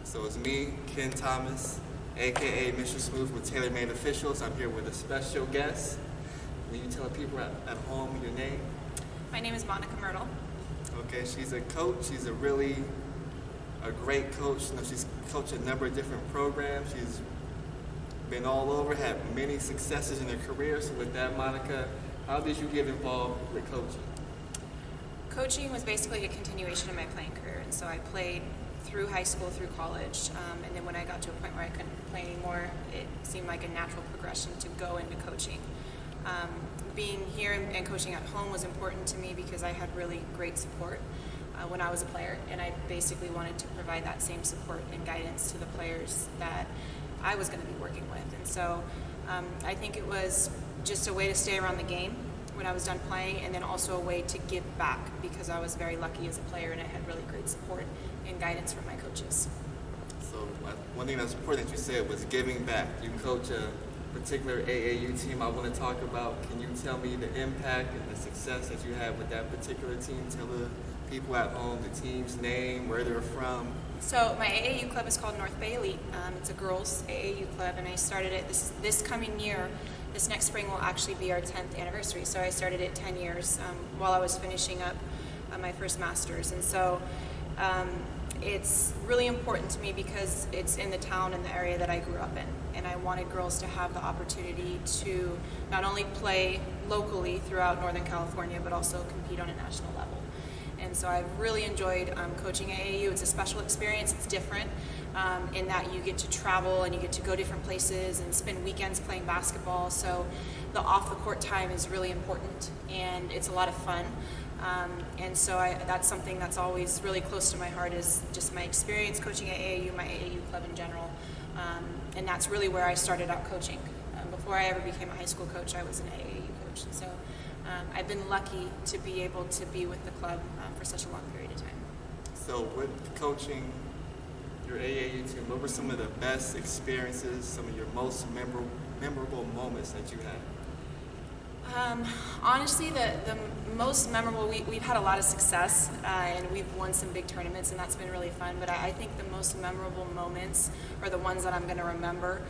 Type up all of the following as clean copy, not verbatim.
So it's me, Ken Thomas, aka Mr. Smooth with Tailor Officials. I'm here with a special guest. Will you tell people at home your name? My name is Monica Mertle. Okay, she's a coach. She's a great coach. You know, she's coached a number of different programs. She's been all over, had many successes in her career. So with that, Monica, how did you get involved with coaching? Coaching was basically a continuation of my playing career, and so I played through high school, through college, and then when I got to a point where I couldn't play anymore, it seemed like a natural progression to go into coaching. Being here and coaching at home was important to me because I had really great support when I was a player, and I basically wanted to provide that same support and guidance to the players that I was going to be working with. And so I think it was just a way to stay around the game when I was done playing, and then also a way to give back because I was very lucky as a player and I had really great support and guidance from my coaches. So one thing that's important that you said was giving back. You coach a particular AAU team I want to talk about. Can you tell me the impact and the success that you had with that particular team? Tell the people at home the team's name, where they're from. So my AAU club is called North Bay Elite. It's a girls AAU club, and I started it this coming year. This next spring will actually be our 10th anniversary. So I started it 10 years while I was finishing up my first master's. And so it's really important to me because it's in the town and the area that I grew up in. And I wanted girls to have the opportunity to not only play locally throughout Northern California, but also compete on a national level. And so I've really enjoyed coaching AAU. It's a special experience. It's different in that you get to travel and you get to go different places and spend weekends playing basketball. So the off-the-court time is really important, and it's a lot of fun. And so that's something that's always really close to my heart, is just my experience coaching at AAU, my AAU club in general. And that's really where I started out coaching. Before I ever became a high school coach, I was an AAU coach. And so I've been lucky to be able to be with the club for such a long period of time. So with coaching your AAU team, what were some of the best experiences, some of your most memorable moments that you had? Honestly, the most memorable, we've had a lot of success and we've won some big tournaments, and that's been really fun, but I think the most memorable moments, or the ones that I'm going to remember,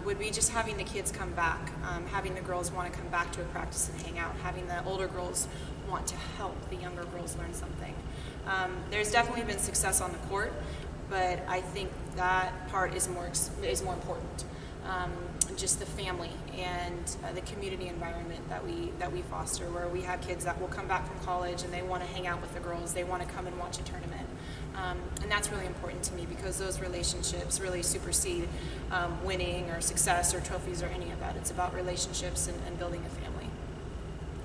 would be just having the kids come back, having the girls want to come back to a practice and hang out, having the older girls want to help the younger girls learn something. There's definitely been success on the court, but I think that part is more important. Just the family and the community environment that we foster, where we have kids that will come back from college and they want to hang out with the girls, they want to come and watch a tournament, and that's really important to me because those relationships really supersede winning or success or trophies or any of that. It's about relationships and building a family.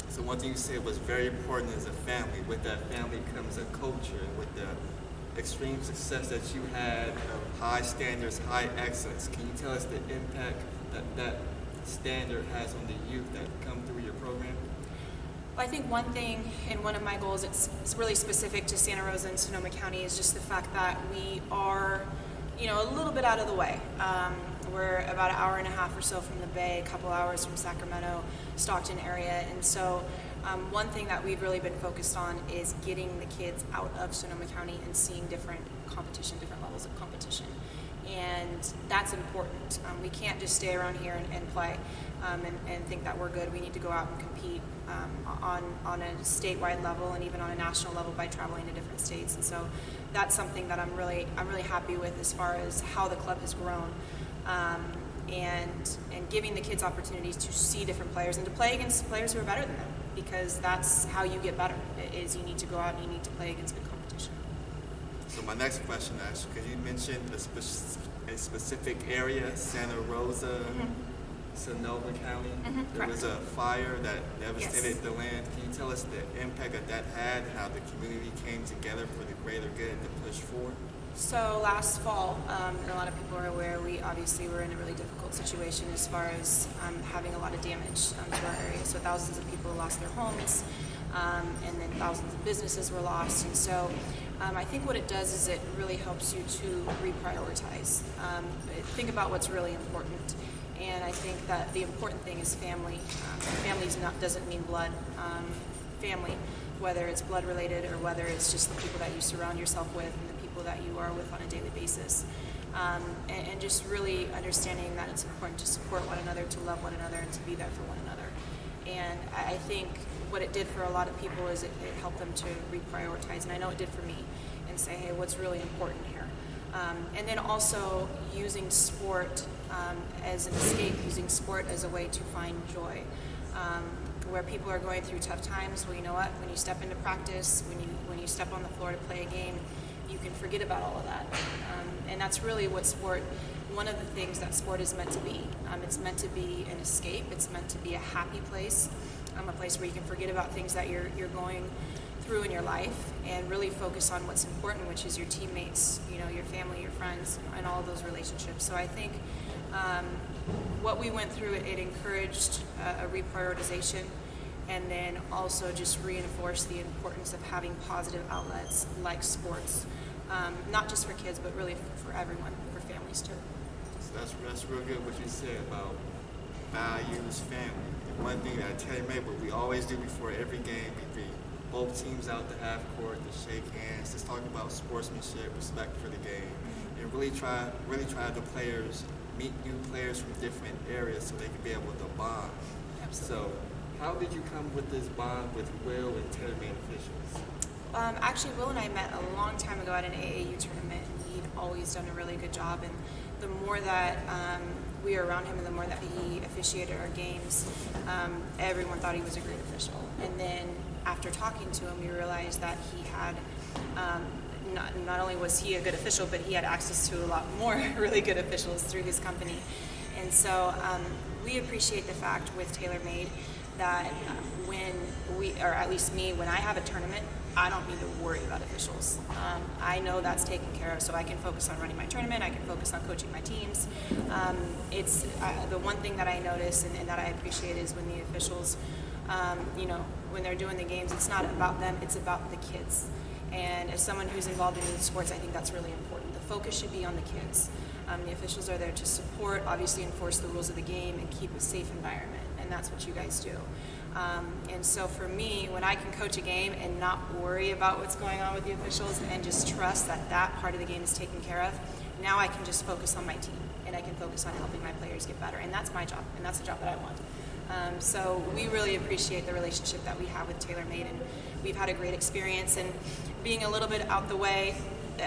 So one thing you said was very important is a family. With that family comes a culture, and with the extreme success that you had of high standards, high excellence. Can you tell us the impact that standard has on the youth that come through your program? Well, I think one thing, and one of my goals, it's really specific to Santa Rosa and Sonoma County, is just the fact that we are, a little bit out of the way. We're about an hour and a half or so from the Bay, a couple hours from Sacramento, Stockton area, and so one thing that we've really been focused on is getting the kids out of Sonoma County and seeing different levels of competition. And that's important. We can't just stay around here and play and think that we're good. We need to go out and compete on a statewide level and even on a national level by traveling to different states. And so that's something that I'm really happy with as far as how the club has grown. And giving the kids opportunities to see different players and to play against players who are better than them, because that's how you get better, is you need to go out and you need to play against good competition. So my next question, actually, because you mentioned a specific area, Santa Rosa, Sonoma County. There was a fire that devastated the land. Can you tell us the impact that had and how the community came together for the greater good to push forward? So last fall, and a lot of people are aware, we obviously were in a really difficult situation as far as having a lot of damage to our area. So thousands of people lost their homes, and then thousands of businesses were lost. And so I think what it does is it really helps you to reprioritize. Think about what's really important. And I think that the important thing is family. Family doesn't mean blood. Family, whether it's blood related or whether it's just the people that you surround yourself with and the people people that you are with on a daily basis. And just really understanding that it's important to support one another, to love one another, and to be there for one another. And I think what it did for a lot of people is it helped them to reprioritize, and I know it did for me, and say, hey, what's really important here? And then also using sport as an escape, using sport as a way to find joy. Where people are going through tough times, well, you know what? When you step into practice, when you step on the floor to play a game, you can forget about all of that. And that's really what sport, one of the things that sport is meant to be. It's meant to be an escape. It's meant to be a happy place, a place where you can forget about things that you're going through in your life and really focus on what's important, which is your teammates, your family, your friends, and all of those relationships. So I think what we went through, it encouraged a reprioritization, and then also just reinforced the importance of having positive outlets like sports, not just for kids, but really for everyone, for families too. So that's real good what you said about values, family. And one thing that I tell you, what we always do before every game, we bring both teams out to half court to shake hands, to talk about sportsmanship, respect for the game, and really try the players meet new players from different areas so they can be able to bond. Absolutely. So how did you come with this bond with Will and Tailor Made officials? Actually, Will and I met a long time ago at an AAU tournament, and he'd always done a really good job. And the more that we were around him and the more that he officiated our games, everyone thought he was a great official. And then after talking to him, we realized that he had not only was he a good official, but he had access to a lot more really good officials through his company. And so we appreciate the fact with Tailor Made that when we, or at least me, when I have a tournament, I don't need to worry about officials. I know that's taken care of, so I can focus on running my tournament, I can focus on coaching my teams. It's the one thing that I notice and that I appreciate is when the officials, when they're doing the games, it's not about them, it's about the kids. And as someone who's involved in youth sports, I think that's really important. The focus should be on the kids. The officials are there to support, obviously enforce the rules of the game, and keep a safe environment, and that's what you guys do. And so for me, when I can coach a game and not worry about what's going on with the officials and just trust that that part of the game is taken care of, now I can just focus on my team, and I can focus on helping my players get better, and that's my job, and that's the job that I want. So we really appreciate the relationship that we have with Tailor Made, and we've had a great experience. And being a little bit out the way,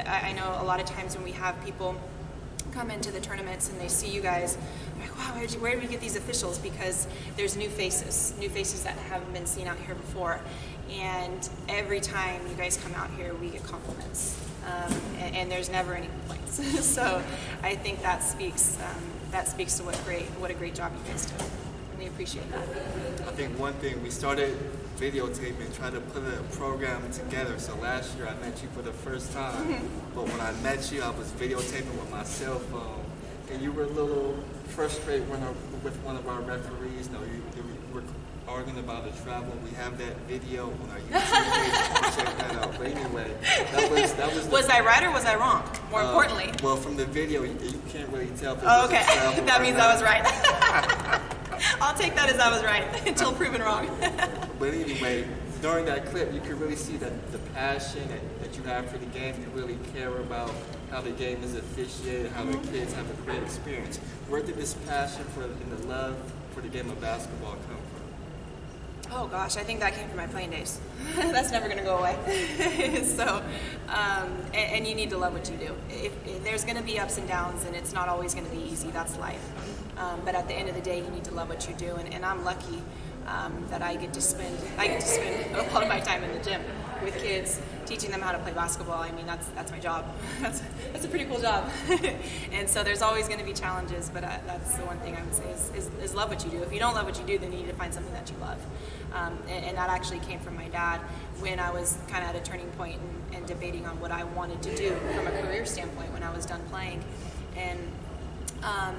I know a lot of times when we have people come into the tournaments and they see you guys, they're like, wow, where did we get these officials? Because there's new faces that haven't been seen out here before. And every time you guys come out here, we get compliments. And there's never any complaints. So I think that speaks to what a great job you guys do. We appreciate that. I think one thing, we started videotaping, trying to put a program together. So last year I met you for the first time, but when I met you, I was videotaping with my cell phone, and you were a little frustrated with one of our referees. No, you were arguing about the travel. We have that video on our YouTube page. Check that out. But anyway, that was. Was I right or was I wrong? More importantly. Well, from the video, you can't really tell. If it oh, was okay. travel That or means not. I was right. I'll take that as I was right until proven wrong. But anyway, during that clip, you could really see that the passion that you have for the game. You really care about how the game is officiated, how the kids have a great experience. Where did this passion and the love for the game of basketball come from? Oh gosh, I think that came from my playing days. That's never going to go away. So, and you need to love what you do. If there's going to be ups and downs, and it's not always going to be easy. That's life. But at the end of the day, you need to love what you do, and I'm lucky that I get to spend a lot of my time in the gym with kids, teaching them how to play basketball. I mean, that's my job. That's a pretty cool job. And so there's always going to be challenges, but that's the one thing I would say is love what you do. If you don't love what you do, then you need to find something that you love. And that actually came from my dad when I was kind of at a turning point and debating on what I wanted to do from a career standpoint when I was done playing. And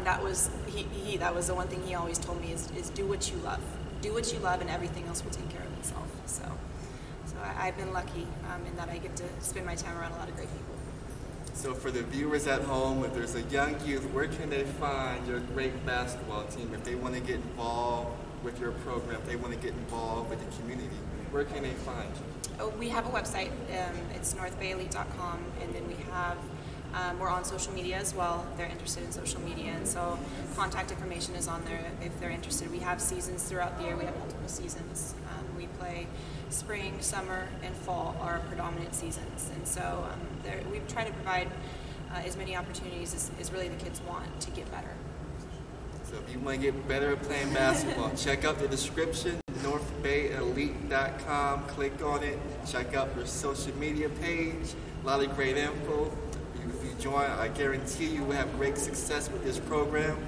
that was the one thing he always told me is do what you love. Do what you love, and everything else will take care of itself. So I've been lucky in that I get to spend my time around a lot of great people. So for the viewers at home, if there's a young youth, where can they find your great basketball team if they want to get involved with your program, if they want to get involved with the community? where can they find you? Oh, we have a website. It's northbayelite.com, and then we have we're on social media as well. They're interested in social media, and so contact information is on there if they're interested. We have seasons throughout the year. We have multiple seasons. We play spring, summer, and fall are our predominant seasons, and so we try to provide as many opportunities as really the kids want to get better. So if you want to get better at playing basketball, check out the description, northbayelite.com. Click on it. Check out your social media page. A lot of great info. If you join, I guarantee you will have great success with this program.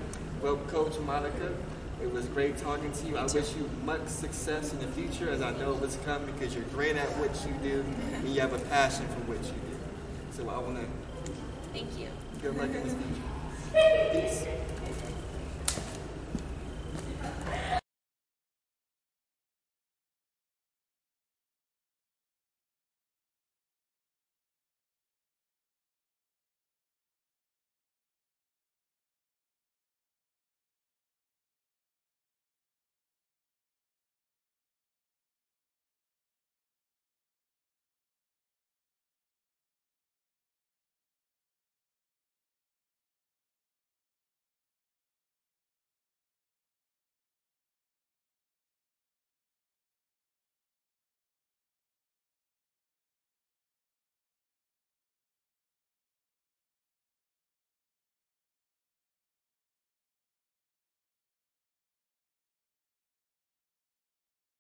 Well, Coach Monica, it was great talking to you. I wish you much success in the future, as I know it's coming, because you're great at what you do and you have a passion for what you do. So I want to thank you. Good luck in the future. Peace.